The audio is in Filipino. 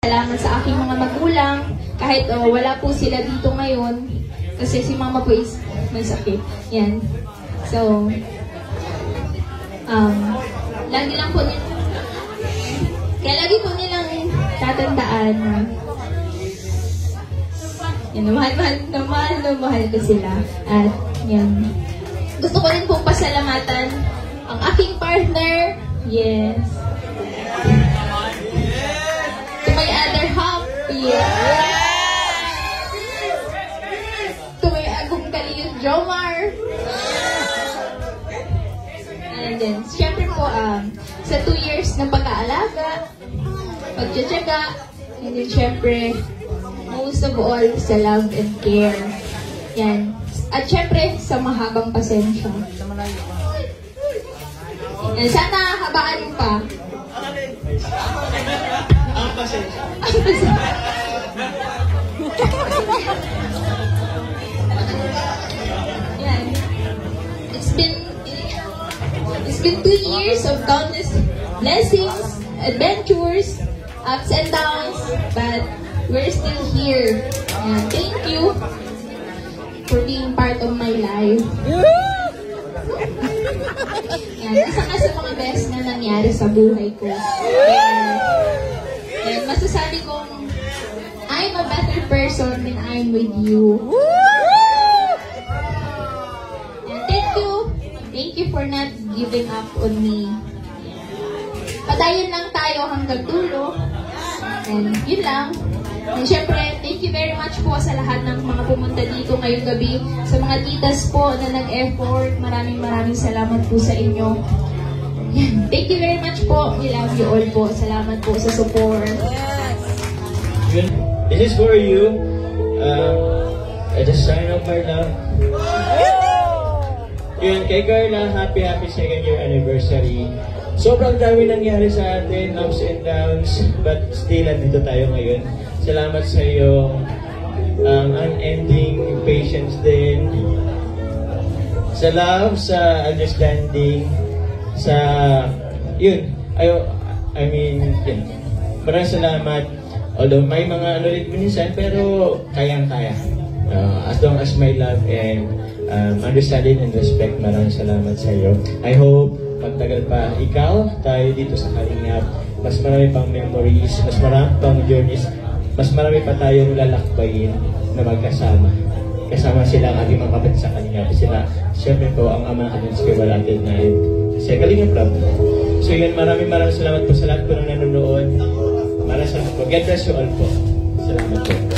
Salamat sa aking mga magulang, kahit wala po sila dito ngayon, kasi si mama po is may sakit. Yan. So, lagi lang po nila, kaya lagi po nilang tatandaan na yan, mahal ko sila. At yan, gusto ko rin pong pasalamatan ang aking partner. Yes. To my other half. Yes. To my agong kaliyong Jomar. And then, syempre po, sa 2 years ng pag-aalaga, pagtsatsaga, and then syempre, most of all, sa love and care. Yan. At syempre, sa mahabang pasensya. Yan. Sana habaan mo pa. Ang pasensya. Yan. It's been 2 years of countless blessings, adventures, ups and downs, but we're still here. And thank you for being part of my life. Yan, isa nga sa mga best na nangyari sa buhay ko. And masasabi kong I'm a better person when I'm with you. And thank you for not giving up on me. Patayin lang tayo hanggang dulo. And yun lang. And syempre, thank you very much po sa lahat ng mga pumunta dito ngayong gabi. Sa mga titas po na nag-effort, maraming salamat po sa inyo. Thank you very much po. We love you all po. Salamat po sa support. This is for you. As a sign of my love. Yun, kay Carla, happy 2nd year anniversary. Sobrang dami nangyari sa atin, ups and downs, but still, andito tayo ngayon. Salamat sa iyong unending patience din, sa love, sa understanding, sa, yun, yun. Maraming salamat. Although may mga ano rin minsan, pero kayang-kaya. As long as my love and understanding and respect, maraming salamat sa iyo. I hope pagtagal pa ikaw, tayo dito sa Kalingap, mas marami pang memories, mas marami pang journeys, mas marami pa tayong lalakbayin na magkasama. Kasama sila ang ating mga kapatid sa Kalingap. Sila, siyempre po, ang ama natin si Kewalated na si Kalingap Club. So yun, maraming salamat po sa lahat po ng nanonood. Maraming salamat po. God bless you all po. Salamat po.